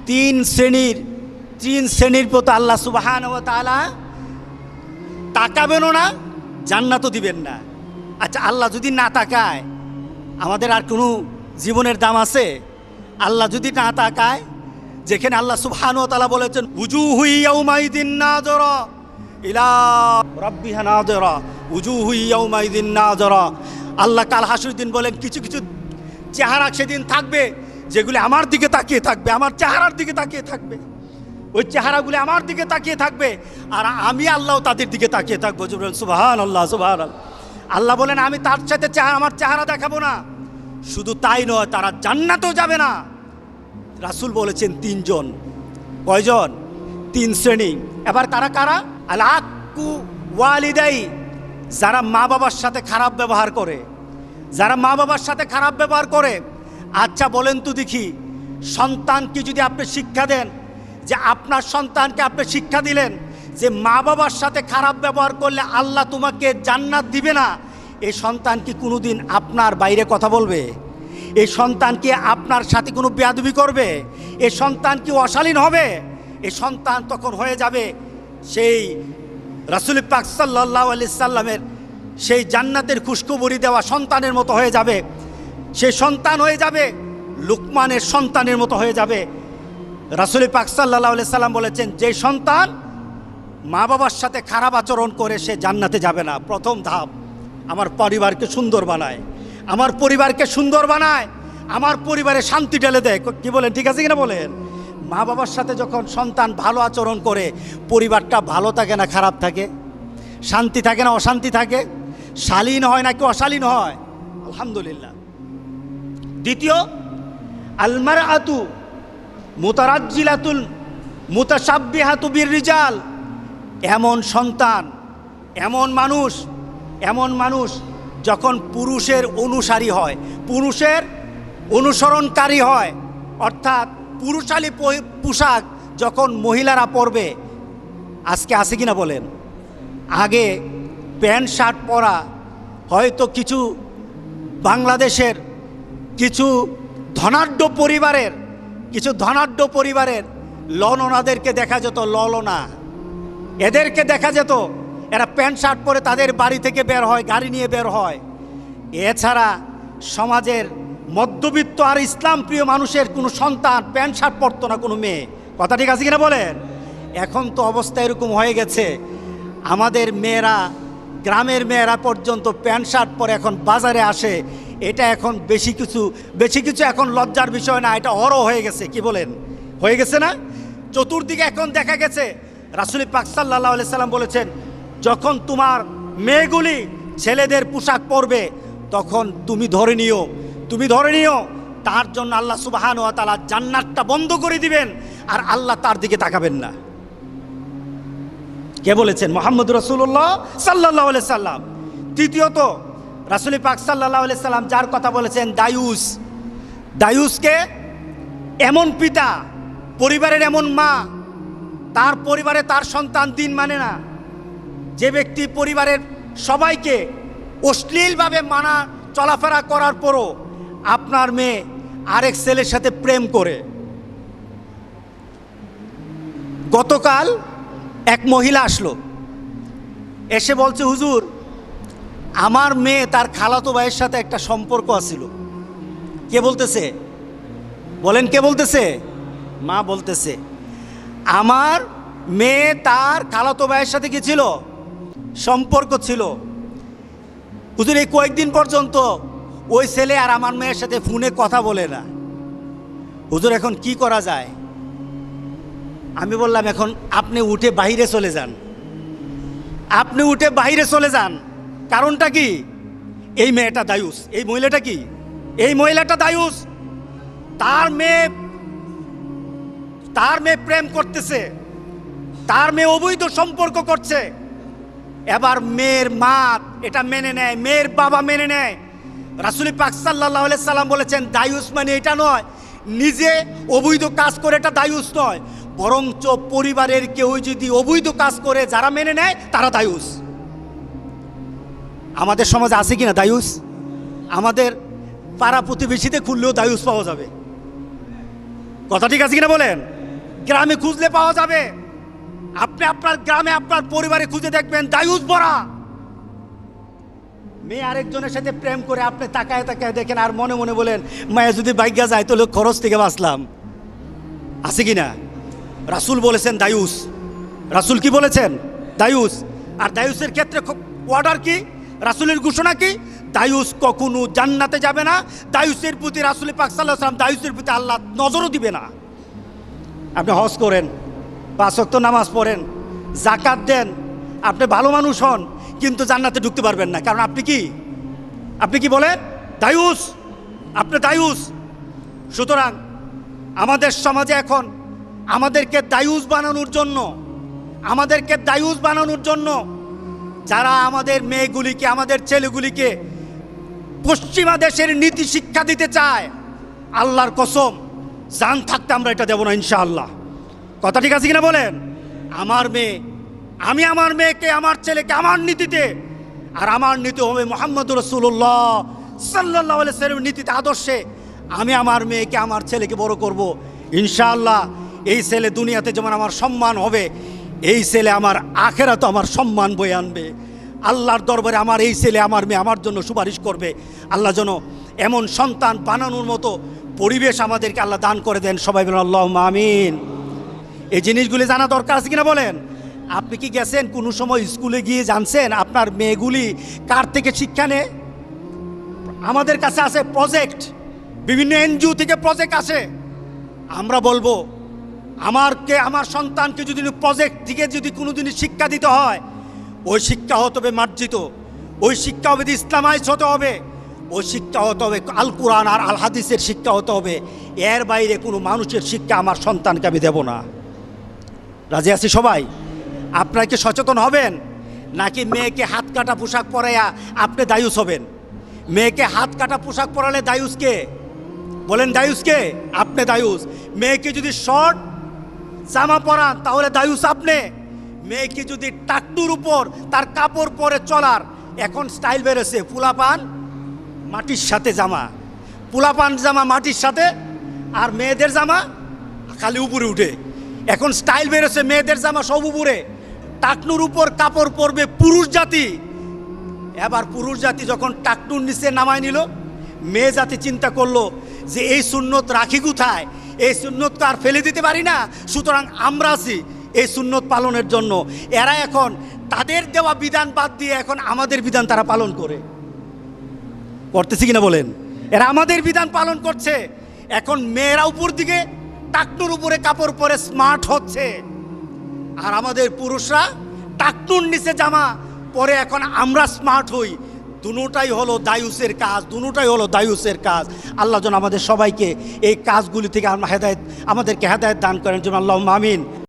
তিন শ্রেণীর প্রতি আল্লাহ সুবহানাহু ওয়া তাআলা তাকাবেনও না, জান্নাতও দিবেন না। আচ্ছা, আল্লাহ যদি না তাকায় আমাদের আর কোনো জীবনের দাম আছে? আল্লাহ যদি না তাকায়, যেখানে আল্লাহ সুবহানাহু ওয়া তাআলা বলেছেন উজুহু ইয়াউমাইদিন নাযিরা ইলা রাব্বিহা নাযিরা, উজুহু ইয়াউমাইদিন নাযিরা। আল্লাহ কাল হাসরের দিন বলেন কিছু কিছু চেহারা সেদিন থাকবে যেগুলি আমার দিকে তাকিয়ে থাকবে, আমার চেহারার দিকে তাকিয়ে থাকবে, ওই চেহারাগুলি আমার দিকে তাকিয়ে থাকবে, আর আমি আল্লাহ তাদের দিকে তাকিয়ে থাকবো। সুবহানাল্লাহ, সুবহানাল্লাহ। আল্লাহ বলেন আমি তার সাথে আমার চেহারা দেখাবো না। শুধু তাই নয়, তারা জান্নাতেও যাবে না। রাসূল বলেছেন তিনজন। কয়জন? তিন শ্রেণী। এবার তারা কারা? আল আক্কু ওয়ালিদাই, যারা মা বাবার সাথে খারাপ ব্যবহার করে, যারা মা বাবার সাথে খারাপ ব্যবহার করে। আচ্ছা বলেন তো দেখি, সন্তানকে যদি আপনি শিক্ষা দেন, যে আপনার সন্তানকে আপনি শিক্ষা দিলেন যে মা বাবার সাথে খারাপ ব্যবহার করলে আল্লাহ তোমাকে জান্নাত দিবে না, এই সন্তান কি কোনোদিন আপনার বাইরে কথা বলবে? এই সন্তান কি আপনার সাথে কোনো বেয়াদবি করবে? এই সন্তান কি অশালীন হবে? এই সন্তান তখন হয়ে যাবে সেই রাসূল পাক সাল্লাল্লাহু আলাইহি সাল্লামের সেই জান্নাতের খুশখবরি দেওয়া সন্তানের মতো হয়ে যাবে। সেই সন্তান হয়ে যাবে লুকমানের সন্তানের মতো হয়ে যাবে। রাসূল পাক সাল্লাল্লাহু আলাইহি সাল্লাম বলেছেন যে সন্তান মা বাবার সাথে খারাপ আচরণ করে সে জান্নাতে যাবে না। প্রথম ধাপ, আমার পরিবারকে সুন্দর বানায়, আমার পরিবারকে সুন্দর বানায়, আমার পরিবারে শান্তি ঢেলে দেয়। কি বলেন, ঠিক আছে কিনা বলেন? মা বাবার সাথে যখন সন্তান ভালো আচরণ করে, পরিবারটা ভালো থাকে না খারাপ থাকে? শান্তি থাকে না অশান্তি থাকে? শালীন হয় নাকি অশালীন হয়? আলহামদুলিল্লাহ। দ্বিতীয়, আলমারআতু মুতারাজ্জিলাতুল মুতাশাব্বিহাতু বিররিজাল, এমন সন্তান, এমন মানুষ যখন পুরুষের অনুসারী হয়, পুরুষের অনুসরণকারী হয়, অর্থাৎ পুরুষালী পোশাক যখন মহিলারা পরবে, আজকে আছে কিনা বলেন? আগে প্যান্ট শার্ট পরা হয়তো কিছু বাংলাদেশের কিছু ধনাঢ্য পরিবারের ললনাদেরকে দেখা যেত, ললনা এদেরকে দেখা যেত, এরা প্যান্ট শার্ট পরে তাদের বাড়ি থেকে বের হয়, গাড়ি নিয়ে বের হয়। এছাড়া সমাজের মধ্যবিত্ত আর ইসলাম প্রিয় মানুষের কোনো সন্তান প্যান্ট শার্ট পরতো না, কোনো মেয়ে। কথা ঠিক আছে কিনা বলেন? এখন তো অবস্থা এরকম হয়ে গেছে, আমাদের মেয়েরা, গ্রামের মেয়েরা পর্যন্ত প্যান্ট শার্ট পরে এখন বাজারে আসে। এটা এখন বেশি কিছু এখন লজ্জার বিষয় না, এটা অরো হয়ে গেছে। কি বলেন, হয়ে গেছে না? চতুর্দিকে এখন দেখা গেছে। রাসূল পাক সাল্লাল্লাহু আলাইহি সাল্লাম বলেছেন যখন তোমার মেয়েগুলি ছেলেদের পোশাক পরবে তখন তুমি ধরে নিও তার জন্য আল্লাহ সুবহানাহু ওয়া তাআলা জান্নাতটা বন্ধ করে দিবেন, আর আল্লাহ তার দিকে তাকাবেন না। কে বলেছেন? মুহাম্মদ রাসূলুল্লাহ সাল্লাল্লাহু আলাইহি সাল্লাম। তৃতীয়ত, রাসূল পাক সাল্লাল্লাহু আলাইহি সাল্লাম যার কথা বলেছেন দায়ুসকে এমন পিতা, পরিবারের এমন মা, তার পরিবারে তার সন্তান দিন মানে না, যে ব্যক্তি পরিবারের সবাইকে অশ্লীলভাবে মানা চলাফেরা করার পরও আপনার মেয়ে আরেক ছেলের সাথে প্রেম করে। গতকাল এক মহিলা আসলো, এসে বলছে হুজুর আমার মেয়ে তার খালাতো ভাইয়ের সাথে একটা সম্পর্ক আছিল। কে বলতেছে? বলেন কে বলতেছে? মা বলতেছে আমার মেয়ে তার খালাতো ভাইয়ের সাথে কি ছিল? সম্পর্ক ছিল। হুজুর এই কয়েকদিন পর্যন্ত ওই ছেলে আর আমার মেয়ের সাথে ফোনে কথা বলে না। হুজুর এখন কি করা যায়? আমি বললাম এখন আপনি উঠে বাইরে চলে যান। কারণটা কি? এই মেয়েটা দায়ুস, এই মহিলাটা দায়ুস। তার মেয়ে প্রেম করতেছে, তার মেয়ে অবৈধ সম্পর্ক করছে। এবার মেয়ের মা এটা মেনে নেয়, মেয়ের বাবা মেনে নেয়। রাসূল পাক সাল্লাল্লাহু আলাইহি সাল্লাম বলেছেন দায়ুস মানে এটা নয়, নিজে অবৈধ কাজ করে এটা দায়ুস নয়, বরঞ্চ পরিবারের কেউ যদি অবৈধ কাজ করে যারা মেনে নেয় তারা দায়ুস। আমাদের সমাজে আছে কিনা দায়ুস? আমাদের পাড়া প্রতিবেশীতে খুললেও দায়ুস পাওয়া যাবে। কথা ঠিক আছে কিনা বলেন? গ্রামে খুঁজলে পাওয়া যাবে। আপনি আপনার গ্রামে আপনার পরিবারে খুঁজে দেখবেন দায়ুস ভরা। মেয়ে আরেকজনের সাথে প্রেম করে আপনি তাকায় তাকায় দেখেন আর মনে মনে বলেন মায়া যদি বাইগা যায় তাহলে খরচ থেকে বাঁচলাম। আছে কি না? রাসূল বলেছেন দায়ুস। রাসূল কি বলেছেন? দায়ুস। আর দায়ুসের ক্ষেত্রে অর্ডার কি? রাসূলের ঘোষণা কি? দায়ুস কখনো জান্নাতে যাবে না। দায়ুসের প্রতি রাসূল পাক সাল্লাল্লাহু আলাইহি ওয়াসাল্লাম দায়ুসের প্রতি আল্লাহ নজরও দিবে না। আপনি হজ করেন, 5 ওয়াক্ত নামাজ পড়েন, যাকাত দেন, আপনি ভালো মানুষ হন, কিন্তু জান্নাতে ঢুকতে পারবেন না। কারণ আপনি কি বলেন? দায়ুস। আপনি দায়ুস। সুতরাং আমাদের সমাজে এখন আমাদেরকে দায়ুস বানানোর জন্য যারা আমাদের মেয়েগুলিকে, আমাদের ছেলেগুলিকে পশ্চিমা দেশের নীতি শিক্ষা দিতে চায়, আল্লাহর কসম জান থাকতে আমরা এটা দেব না ইনশাআল্লাহ। কথা ঠিক আছে কিনা বলেন? আমি আমার মেয়েকে, আমার ছেলেকে আমার নীতিতে, আর আমার নীতি হবে মুহাম্মদুর রাসূলুল্লাহ সাল্লাল্লাহু আলাইহি ওয়াসাল্লামের নীতিতে, আদর্শে আমি আমার মেয়েকে, আমার ছেলেকে বড় করব ইনশাআল্লাহ। এই ছেলে দুনিয়াতে যেমন আমার সম্মান হবে, এই ছেলে আমার আখেরাতে আমার সম্মান বয়ে আনবে। আল্লাহর দরবারে আমার এই ছেলে, আমার মেয়ে আমার জন্য সুপারিশ করবে। আল্লাহ যেন এমন সন্তান বানানোর মতো পরিবেশ আমাদেরকে আল্লাহ দান করে দেন। সবাই বলেন আল্লাহুম্মা আমিন। এই জিনিসগুলি জানা দরকার আছে কিনা বলেন? আপনি কি গেছেন কোনো সময় স্কুলে গিয়ে জানছেন আপনার মেয়েগুলি কার থেকে শিক্ষা নেয়? আমাদের কাছে আছে প্রজেক্ট, বিভিন্ন এনজিও থেকে প্রজেক্ট আসে। আমরা বলবো আমার সন্তানকে যদি প্রজেক্ট থেকে যদি কোনো দিনই শিক্ষা দিতে হয়, ওই শিক্ষা হতে হবে মার্জিত, ওই শিক্ষা হবে ইসলামাইজ হতে হবে, ওই শিক্ষা হতে হবে আল কোরআন আর আল হাদিসের শিক্ষা হতে হবে। এর বাইরে কোনো মানুষের শিক্ষা আমার সন্তানকে আমি দেব না। রাজি আছি সবাই? আপনারা কি সচেতন হবেন? নাকি মেয়েকে হাত কাটা পোশাক পরাইয়া আপনি দায়ুস হবেন? মেয়েকে হাত কাটা পোশাক পরালে দায়ুসকে বলেন? দায়ুসকে? আপনি দায়ুস। মেয়েকে যদি শর্ট জামা পরান তাহলে দায়ুস আপনি। মেয়েকে যদি টাকটুর উপর তার কাপড় পরে চলার, এখন স্টাইল বেরোছে, পোলাপান মাটির সাথে জামা, পোলাপান জামা মাটির সাথে, আর মেয়েদের জামা খালি উপরে উঠে। এখন স্টাইল বেরোছে, মেয়েদের জামা সব উপরে, টাকনুর উপর কাপড় পরবে পুরুষ জাতি। এবার পুরুষ জাতি যখন টাকনুর নিচে নামায় নিল, মেয়ে জাতি চিন্তা করলো যে এই সুন্নত রাখি কোথায়? এই সুন্নত তো আর ফেলে দিতে পারি না, সুতরাং আমরা আছি এই সুন্নত পালনের জন্য। এরা এখন তাদের দেওয়া বিধান বাদ দিয়ে এখন আমাদের বিধান তারা পালন করতেছে কিনা বলেন? এরা আমাদের বিধান পালন করছে। এখন মেয়েরা উপর দিকে টাকনুর উপরে কাপড় পরে স্মার্ট হচ্ছে, আর আমাদের পুরুষরা টাকনুর নিচে জামা পরে এখন আমরা স্মার্ট হই। দুটোটাই হলো দায়ুসের কাজ। আল্লাহ যেন আমাদের সবাইকে এই কাজগুলি থেকে আমাদেরকে হেদায়েত দান করেন। যেন আল্লাহুম্মা আমিন।